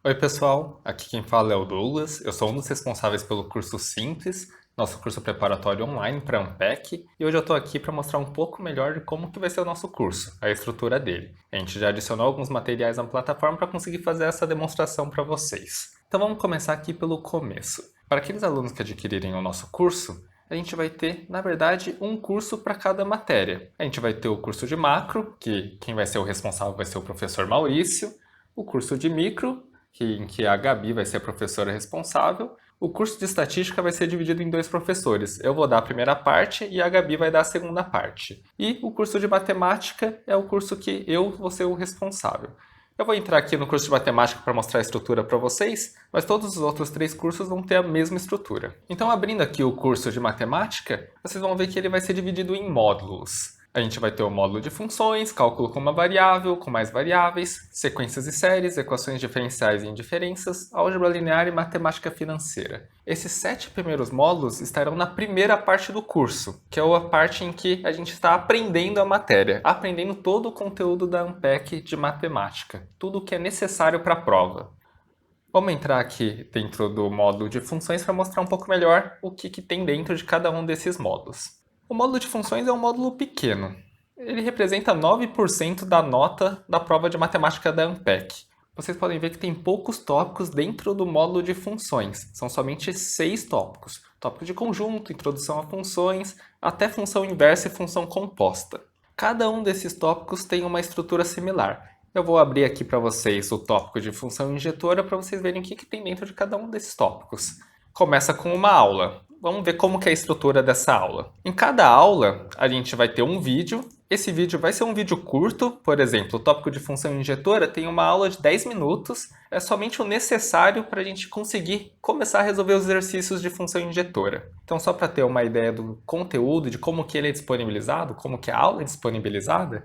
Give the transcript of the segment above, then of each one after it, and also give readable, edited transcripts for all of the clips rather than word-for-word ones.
Oi pessoal, aqui quem fala é o Douglas, eu sou um dos responsáveis pelo curso Simples, nosso curso preparatório online para Ampec, e hoje eu estou aqui para mostrar um pouco melhor de como que vai ser o nosso curso, a estrutura dele. A gente já adicionou alguns materiais na plataforma para conseguir fazer essa demonstração para vocês. Então vamos começar aqui pelo começo. Para aqueles alunos que adquirirem o nosso curso, a gente vai ter, na verdade, um curso para cada matéria. A gente vai ter o curso de macro, que quem vai ser o responsável vai ser o professor Maurício, o curso de micro, em que a Gabi vai ser a professora responsável. O curso de estatística vai ser dividido em dois professores. Eu vou dar a primeira parte e a Gabi vai dar a segunda parte. E o curso de matemática é o curso que eu vou ser o responsável. Eu vou entrar aqui no curso de matemática para mostrar a estrutura para vocês, mas todos os outros três cursos vão ter a mesma estrutura. Então, abrindo aqui o curso de matemática, vocês vão ver que ele vai ser dividido em módulos. A gente vai ter o módulo de funções, cálculo com uma variável, com mais variáveis, sequências e séries, equações diferenciais e indiferenças, álgebra linear e matemática financeira. Esses 7 primeiros módulos estarão na primeira parte do curso, que é a parte em que a gente está aprendendo a matéria, aprendendo todo o conteúdo da Ampec de matemática, tudo o que é necessário para a prova. Vamos entrar aqui dentro do módulo de funções para mostrar um pouco melhor o que tem dentro de cada um desses módulos. O módulo de funções é um módulo pequeno. Ele representa 9% da nota da prova de matemática da Ampec. Vocês podem ver que tem poucos tópicos dentro do módulo de funções. São somente 6 tópicos. Tópico de conjunto, introdução a funções, até função inversa e função composta. Cada um desses tópicos tem uma estrutura similar. Eu vou abrir aqui para vocês o tópico de função injetora para vocês verem o que tem dentro de cada um desses tópicos. Começa com uma aula. Vamos ver como que é a estrutura dessa aula. Em cada aula, a gente vai ter um vídeo. Esse vídeo vai ser um vídeo curto. Por exemplo, o tópico de função injetora tem uma aula de 10 minutos. É somente o necessário para a gente conseguir começar a resolver os exercícios de função injetora. Então, só para ter uma ideia do conteúdo, de como que ele é disponibilizado, como que a aula é disponibilizada,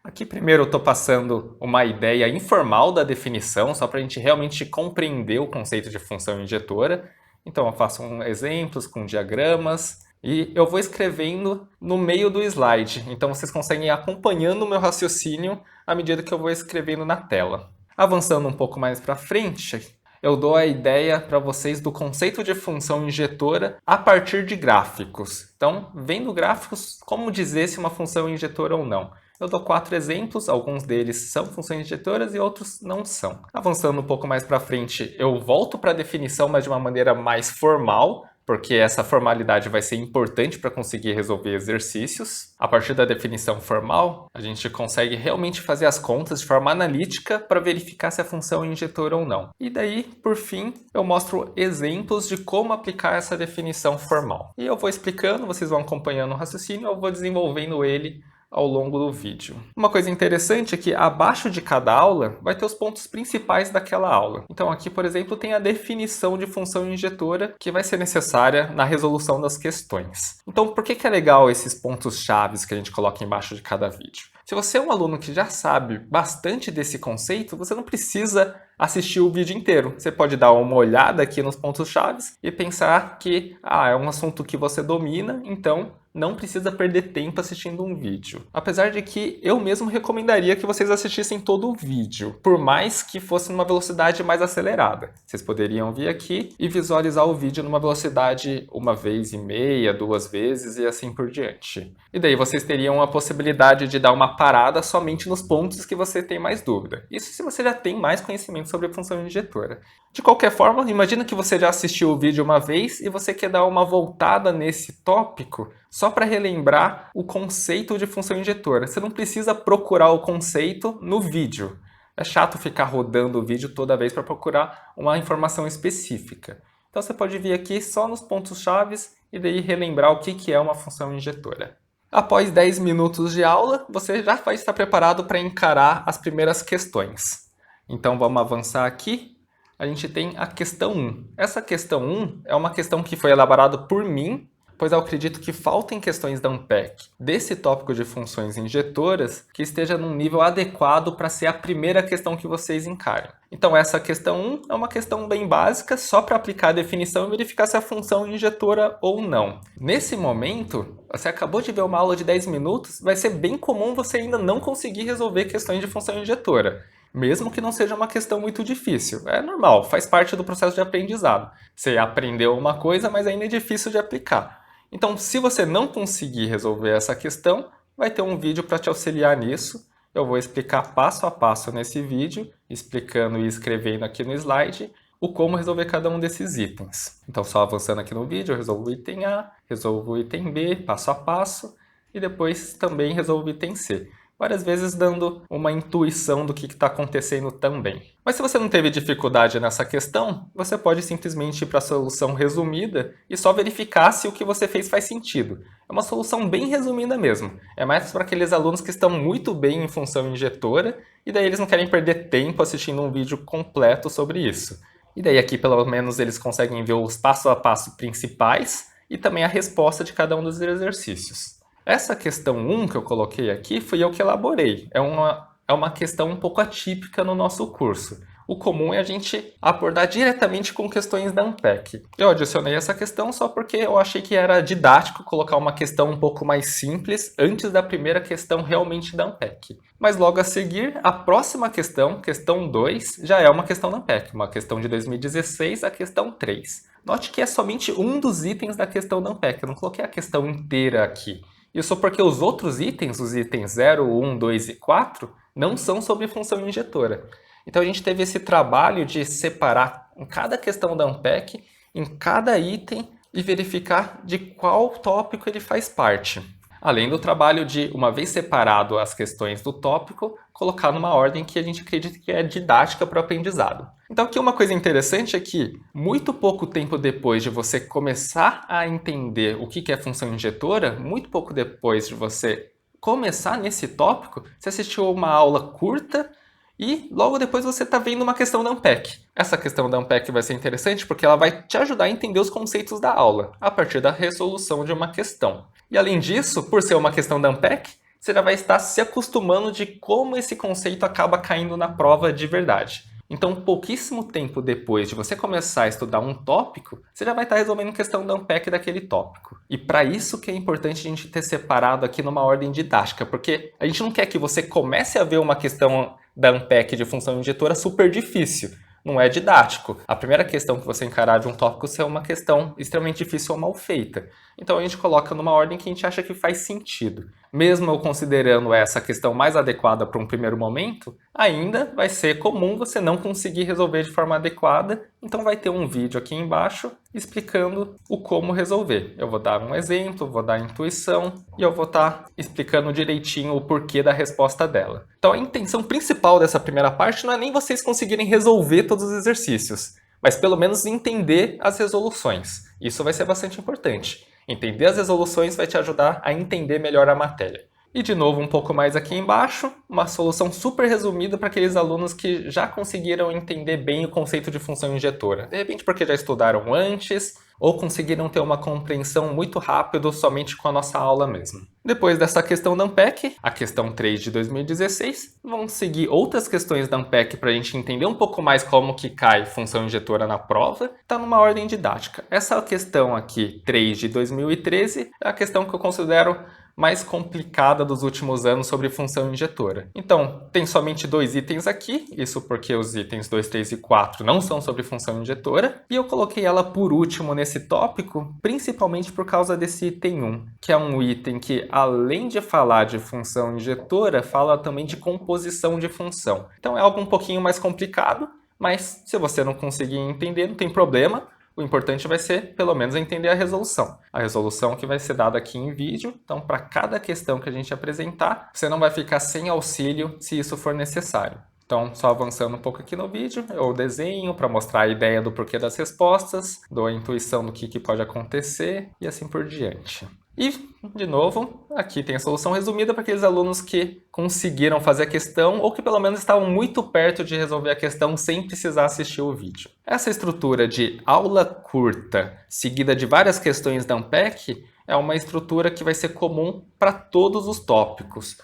aqui primeiro eu estou passando uma ideia informal da definição, só para a gente realmente compreender o conceito de função injetora. Então eu faço exemplos com diagramas e eu vou escrevendo no meio do slide. Então vocês conseguem ir acompanhando o meu raciocínio à medida que eu vou escrevendo na tela. Avançando um pouco mais para frente, eu dou a ideia para vocês do conceito de função injetora a partir de gráficos. Então, vendo gráficos, como dizer se uma função é injetora ou não. Eu dou 4 exemplos, alguns deles são funções injetoras e outros não são. Avançando um pouco mais para frente, eu volto para a definição, mas de uma maneira mais formal, porque essa formalidade vai ser importante para conseguir resolver exercícios. A partir da definição formal, a gente consegue realmente fazer as contas de forma analítica para verificar se a função é injetora ou não. E daí, por fim, eu mostro exemplos de como aplicar essa definição formal. E eu vou explicando, vocês vão acompanhando o raciocínio, eu vou desenvolvendo ele ao longo do vídeo. Uma coisa interessante é que abaixo de cada aula vai ter os pontos principais daquela aula. Então aqui, por exemplo, tem a definição de função injetora que vai ser necessária na resolução das questões. Então por que é legal esses pontos chaves que a gente coloca embaixo de cada vídeo? Se você é um aluno que já sabe bastante desse conceito, você não precisa assistir o vídeo inteiro. Você pode dar uma olhada aqui nos pontos chaves e pensar que é um assunto que você domina, então não precisa perder tempo assistindo um vídeo. Apesar de que eu mesmo recomendaria que vocês assistissem todo o vídeo, por mais que fosse numa velocidade mais acelerada. Vocês poderiam vir aqui e visualizar o vídeo numa velocidade 1,5 vezes, 2 vezes e assim por diante. E daí vocês teriam a possibilidade de dar uma parada somente nos pontos que você tem mais dúvida. Isso se você já tem mais conhecimento sobre a função injetora. De qualquer forma, imagina que você já assistiu o vídeo uma vez e você quer dar uma voltada nesse tópico só para relembrar o conceito de função injetora. Você não precisa procurar o conceito no vídeo. É chato ficar rodando o vídeo toda vez para procurar uma informação específica. Então você pode vir aqui só nos pontos chaves e daí relembrar o que é uma função injetora. Após 10 minutos de aula, você já vai estar preparado para encarar as primeiras questões. Então vamos avançar aqui. A gente tem a questão 1. Essa questão 1 é uma questão que foi elaborada por mim, pois eu acredito que faltem questões da Ampec desse tópico de funções injetoras que esteja num nível adequado para ser a primeira questão que vocês encarem. Então essa questão 1 é uma questão bem básica, só para aplicar a definição e verificar se a função é injetora ou não. Nesse momento, você acabou de ver uma aula de 10 minutos, vai ser bem comum você ainda não conseguir resolver questões de função injetora. mesmo que não seja uma questão muito difícil. É normal, faz parte do processo de aprendizado. Você aprendeu uma coisa, mas ainda é difícil de aplicar. Então, se você não conseguir resolver essa questão, vai ter um vídeo para te auxiliar nisso. Eu vou explicar passo a passo nesse vídeo, explicando e escrevendo aqui no slide o como resolver cada um desses itens. Então, só avançando aqui no vídeo, eu resolvo o item A, resolvo o item B, passo a passo, e depois também resolvo o item C. Várias vezes dando uma intuição do que está acontecendo também. Mas se você não teve dificuldade nessa questão, você pode simplesmente ir para a solução resumida e só verificar se o que você fez faz sentido. É uma solução bem resumida mesmo. É mais para aqueles alunos que estão muito bem em função injetora e daí eles não querem perder tempo assistindo um vídeo completo sobre isso. E daí aqui pelo menos eles conseguem ver os passo a passo principais e também a resposta de cada um dos exercícios. Essa questão 1 que eu coloquei aqui fui eu que elaborei. É uma questão um pouco atípica no nosso curso. O comum é a gente abordar diretamente com questões da Unpack. Eu adicionei essa questão só porque eu achei que era didático colocar uma questão um pouco mais simples antes da primeira questão realmente da Unpack. Mas logo a seguir, a próxima questão, questão 2, já é uma questão da Unpack, uma questão de 2016, a questão 3. Note que é somente um dos itens da questão da Unpack, eu não coloquei a questão inteira aqui. Isso porque os outros itens, os itens 0, 1, 2 e 4, não são sobre função injetora. Então a gente teve esse trabalho de separar em cada questão da Unpack, em cada item, e verificar de qual tópico ele faz parte. Além do trabalho de, uma vez separado as questões do tópico, colocar numa ordem que a gente acredita que é didática para o aprendizado. Então aqui uma coisa interessante é que, muito pouco tempo depois de você começar a entender o que é função injetora, muito pouco depois de você começar nesse tópico, você assistiu uma aula curta e logo depois você está vendo uma questão da Unpack. Essa questão da Unpack vai ser interessante porque ela vai te ajudar a entender os conceitos da aula, a partir da resolução de uma questão. E além disso, por ser uma questão da Unpack, você já vai estar se acostumando de como esse conceito acaba caindo na prova de verdade. Então, pouquíssimo tempo depois de você começar a estudar um tópico, você já vai estar resolvendo questão da Unpack daquele tópico. E para isso que é importante a gente ter separado aqui numa ordem didática, porque a gente não quer que você comece a ver uma questão da Unpack de função injetora super difícil. Não é didático. A primeira questão que você encarar de um tópico é uma questão extremamente difícil ou mal feita. Então a gente coloca numa ordem que a gente acha que faz sentido. Mesmo eu considerando essa questão mais adequada para um primeiro momento, ainda vai ser comum você não conseguir resolver de forma adequada, então vai ter um vídeo aqui embaixo explicando o como resolver. Eu vou dar um exemplo, vou dar a intuição e eu vou estar explicando direitinho o porquê da resposta dela. Então a intenção principal dessa primeira parte não é nem vocês conseguirem resolver todos os exercícios, mas pelo menos entender as resoluções. Isso vai ser bastante importante. Entender as resoluções vai te ajudar a entender melhor a matéria. E de novo, um pouco mais aqui embaixo, uma solução super resumida para aqueles alunos que já conseguiram entender bem o conceito de função injetora. De repente porque já estudaram antes, ou conseguiram ter uma compreensão muito rápido somente com a nossa aula mesmo. Depois dessa questão da Unpack, a questão 3 de 2016, vão seguir outras questões da Unpack para a gente entender um pouco mais como que cai função injetora na prova, está numa ordem didática. Essa questão aqui, 3 de 2013, é a questão que eu considero mais complicada dos últimos anos sobre função injetora. Então, tem somente 2 itens aqui, isso porque os itens 2, 3 e 4 não são sobre função injetora, e eu coloquei ela por último nesse tópico, principalmente por causa desse item 1, que é um item que, além de falar de função injetora, fala também de composição de função. Então é algo um pouquinho mais complicado, mas se você não conseguir entender, não tem problema. O importante vai ser, pelo menos, entender a resolução. A resolução que vai ser dada aqui em vídeo. Então, para cada questão que a gente apresentar, você não vai ficar sem auxílio se isso for necessário. Então, só avançando um pouco aqui no vídeo, eu desenho para mostrar a ideia do porquê das respostas, dou a intuição do que pode acontecer e assim por diante. E, de novo, aqui tem a solução resumida para aqueles alunos que conseguiram fazer a questão ou que pelo menos estavam muito perto de resolver a questão sem precisar assistir o vídeo. Essa estrutura de aula curta seguida de várias questões da Unpack é uma estrutura que vai ser comum para todos os tópicos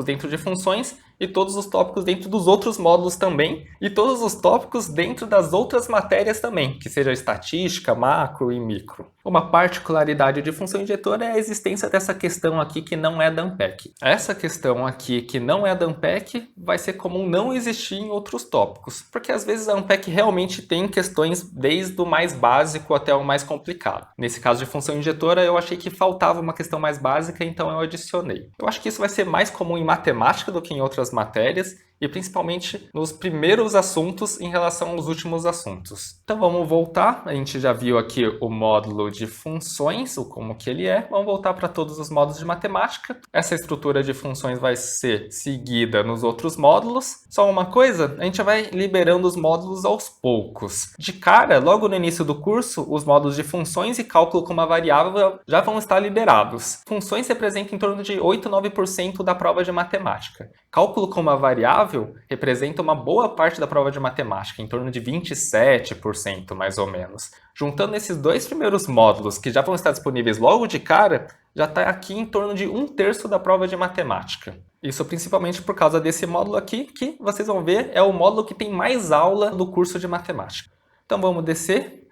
dentro de funções e todos os tópicos dentro dos outros módulos também, e todos os tópicos dentro das outras matérias também, que seja estatística, macro e micro. Uma particularidade de função injetora é a existência dessa questão aqui que não é da Unpack. Essa questão aqui que não é da Unpack vai ser comum não existir em outros tópicos, porque às vezes a Unpack realmente tem questões desde o mais básico até o mais complicado. Nesse caso de função injetora, eu achei que faltava uma questão mais básica, então eu adicionei. Eu acho que isso vai ser mais comum em matemática do que em outras matérias, e principalmente nos primeiros assuntos em relação aos últimos assuntos. Então vamos voltar, a gente já viu aqui o módulo de funções, o como que ele é. Vamos voltar para todos os módulos de matemática. Essa estrutura de funções vai ser seguida nos outros módulos. Só uma coisa, a gente vai liberando os módulos aos poucos. De cara, logo no início do curso, os módulos de funções e cálculo com uma variável já vão estar liberados. Funções representam em torno de 8 a 9% da prova de matemática. Cálculo com uma variável representa uma boa parte da prova de matemática, em torno de 27%, mais ou menos. Juntando esses dois primeiros módulos, que já vão estar disponíveis logo de cara, já está aqui em torno de 1/3 da prova de matemática. Isso principalmente por causa desse módulo aqui, que vocês vão ver é o módulo que tem mais aula do curso de matemática. Então vamos descer.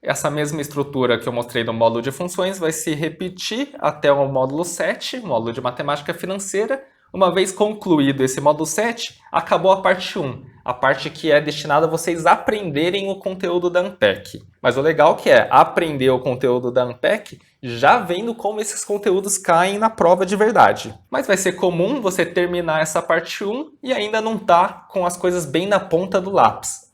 Essa mesma estrutura que eu mostrei no módulo de funções vai se repetir até o módulo 7, o módulo de matemática financeira. Uma vez concluído esse módulo 7, acabou a parte 1, a parte que é destinada a vocês aprenderem o conteúdo da Unpack. Mas o legal que é aprender o conteúdo da Unpack já vendo como esses conteúdos caem na prova de verdade. Mas vai ser comum você terminar essa parte 1 e ainda não tá com as coisas bem na ponta do lápis.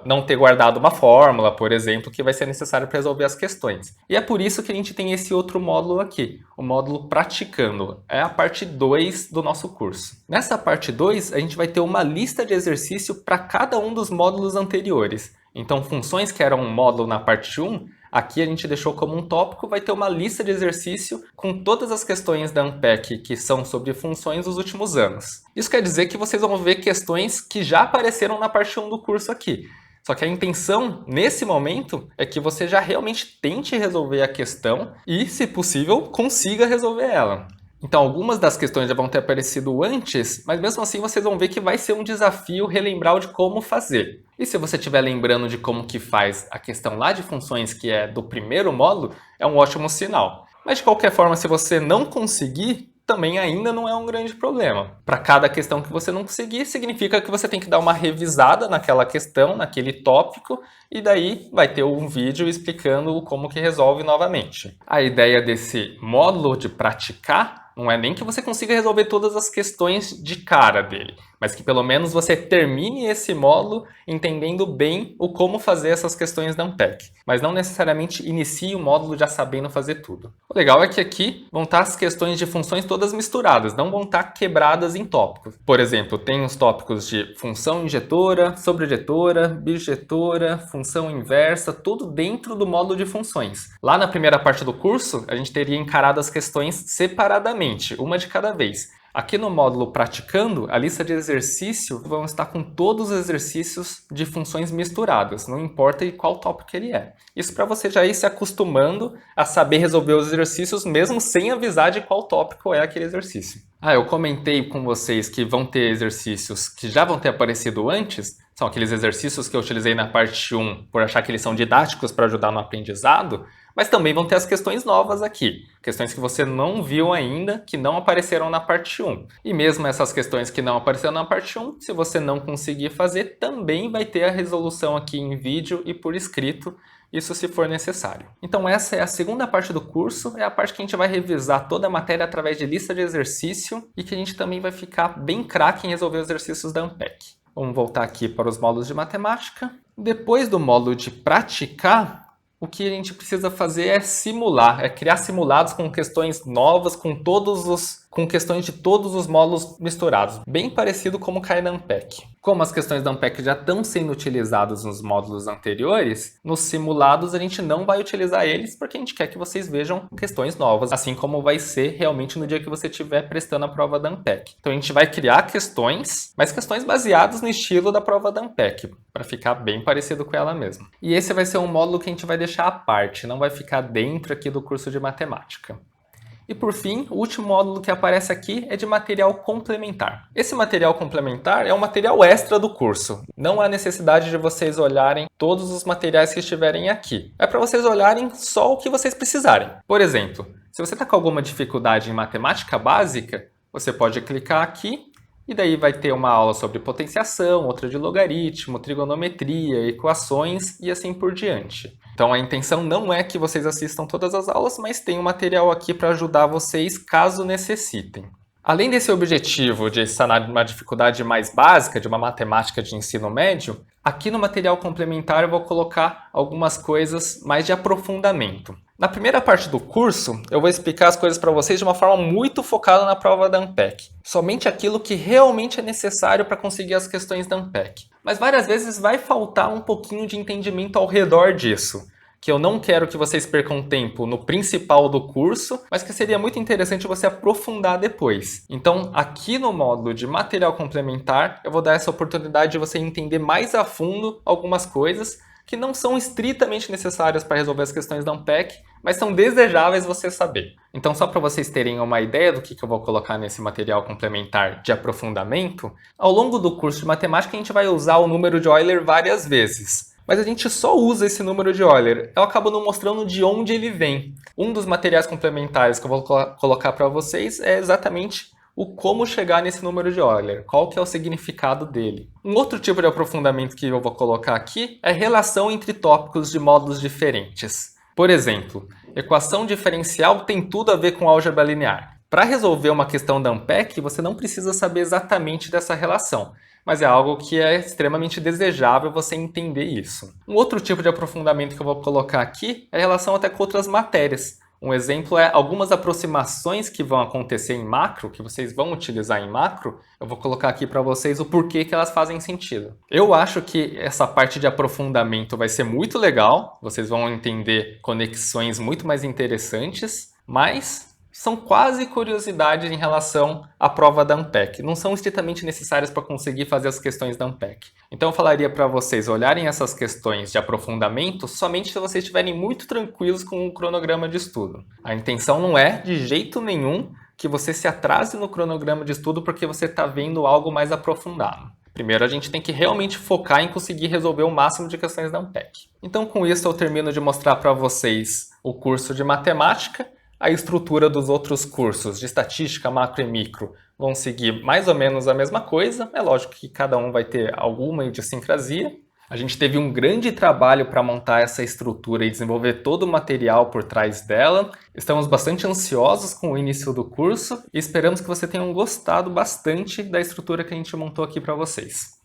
Não ter guardado uma fórmula, por exemplo, que vai ser necessário para resolver as questões. E é por isso que a gente tem esse outro módulo aqui, o módulo praticando. É a parte 2 do nosso curso. Nessa parte 2, a gente vai ter uma lista de exercício para cada um dos módulos anteriores. Então, funções que eram um módulo na parte 1, aqui a gente deixou como um tópico, vai ter uma lista de exercício com todas as questões da Unpack que são sobre funções dos últimos anos. Isso quer dizer que vocês vão ver questões que já apareceram na parte 1 do curso aqui. Só que a intenção, nesse momento, é que você já realmente tente resolver a questão e, se possível, consiga resolver ela. Então, algumas das questões já vão ter aparecido antes, mas mesmo assim vocês vão ver que vai ser um desafio relembrar de como fazer. E se você estiver lembrando de como que faz a questão lá de funções, que é do primeiro módulo, é um ótimo sinal. Mas de qualquer forma, se você não conseguir, também ainda não é um grande problema. Para cada questão que você não conseguir, significa que você tem que dar uma revisada naquela questão, naquele tópico, e daí vai ter um vídeo explicando como que resolve novamente. A ideia desse módulo de praticar não é nem que você consiga resolver todas as questões de cara dele, mas que pelo menos você termine esse módulo entendendo bem o como fazer essas questões da Unpack, mas não necessariamente inicie o módulo já sabendo fazer tudo. O legal é que aqui vão estar as questões de funções todas misturadas, não vão estar quebradas em tópicos. Por exemplo, tem os tópicos de função injetora, sobreinjetora, bijetora, função inversa, tudo dentro do módulo de funções. Lá na primeira parte do curso, a gente teria encarado as questões separadamente, uma de cada vez. Aqui no módulo praticando, a lista de exercício vão estar com todos os exercícios de funções misturadas, não importa de qual tópico ele é. Isso para você já ir se acostumando a saber resolver os exercícios mesmo sem avisar de qual tópico é aquele exercício. Eu comentei com vocês que vão ter exercícios que já vão ter aparecido antes, são aqueles exercícios que eu utilizei na parte 1 por achar que eles são didáticos para ajudar no aprendizado, mas também vão ter as questões novas aqui, questões que você não viu ainda, que não apareceram na parte 1. E mesmo essas questões que não apareceram na parte 1, se você não conseguir fazer, também vai ter a resolução aqui em vídeo e por escrito, isso se for necessário. Então essa é a segunda parte do curso, é a parte que a gente vai revisar toda a matéria através de lista de exercício e que a gente também vai ficar bem craque em resolver os exercícios da Unpack. Vamos voltar aqui para os módulos de matemática. Depois do módulo de praticar, o que a gente precisa fazer é simular, é criar simulados com questões novas, com questões de todos os módulos misturados, bem parecido como cai na Unpack. Como as questões da Unpack já estão sendo utilizadas nos módulos anteriores, nos simulados a gente não vai utilizar eles porque a gente quer que vocês vejam questões novas, assim como vai ser realmente no dia que você estiver prestando a prova da Unpack. Então a gente vai criar questões, mas questões baseadas no estilo da prova da Unpack, para ficar bem parecido com ela mesma. E esse vai ser um módulo que a gente vai deixar à parte, não vai ficar dentro aqui do curso de matemática. E por fim, o último módulo que aparece aqui é de material complementar. Esse material complementar é um material extra do curso. Não há necessidade de vocês olharem todos os materiais que estiverem aqui. É para vocês olharem só o que vocês precisarem. Por exemplo, se você está com alguma dificuldade em matemática básica, você pode clicar aqui e daí vai ter uma aula sobre potenciação, outra de logaritmo, trigonometria, equações e assim por diante. Então a intenção não é que vocês assistam todas as aulas, mas tem um material aqui para ajudar vocês caso necessitem. Além desse objetivo de sanar uma dificuldade mais básica de uma matemática de ensino médio, aqui no material complementar eu vou colocar algumas coisas mais de aprofundamento. Na primeira parte do curso, eu vou explicar as coisas para vocês de uma forma muito focada na prova da Ampec. Somente aquilo que realmente é necessário para conseguir as questões da Ampec. Mas várias vezes vai faltar um pouquinho de entendimento ao redor disso. Que eu não quero que vocês percam tempo no principal do curso, mas que seria muito interessante você aprofundar depois. Então, aqui no módulo de material complementar, eu vou dar essa oportunidade de você entender mais a fundo algumas coisas que não são estritamente necessárias para resolver as questões da Ampec, mas são desejáveis você saber. Então, só para vocês terem uma ideia do que eu vou colocar nesse material complementar de aprofundamento, ao longo do curso de matemática a gente vai usar o número de Euler várias vezes. Mas a gente só usa esse número de Euler. Eu acabo não mostrando de onde ele vem. Um dos materiais complementares que eu vou colocar para vocês é exatamente o como chegar nesse número de Euler, qual que é o significado dele. Um outro tipo de aprofundamento que eu vou colocar aqui é a relação entre tópicos de módulos diferentes. Por exemplo, equação diferencial tem tudo a ver com álgebra linear. Para resolver uma questão da Ampec, você não precisa saber exatamente dessa relação, mas é algo que é extremamente desejável você entender isso. Um outro tipo de aprofundamento que eu vou colocar aqui é a relação até com outras matérias. Um exemplo é algumas aproximações que vão acontecer em macro, que vocês vão utilizar em macro, eu vou colocar aqui para vocês o porquê que elas fazem sentido. Eu acho que essa parte de aprofundamento vai ser muito legal, vocês vão entender conexões muito mais interessantes, mas são quase curiosidades em relação à prova da Ampec. Não são estritamente necessárias para conseguir fazer as questões da Ampec. Então eu falaria para vocês olharem essas questões de aprofundamento somente se vocês estiverem muito tranquilos com o cronograma de estudo. A intenção não é, de jeito nenhum, que você se atrase no cronograma de estudo porque você está vendo algo mais aprofundado. Primeiro a gente tem que realmente focar em conseguir resolver o máximo de questões da Ampec. Então com isso eu termino de mostrar para vocês o curso de matemática. A estrutura dos outros cursos de estatística, macro e micro vão seguir mais ou menos a mesma coisa. É lógico que cada um vai ter alguma idiosincrasia. A gente teve um grande trabalho para montar essa estrutura e desenvolver todo o material por trás dela. Estamos bastante ansiosos com o início do curso e esperamos que vocês tenham gostado bastante da estrutura que a gente montou aqui para vocês.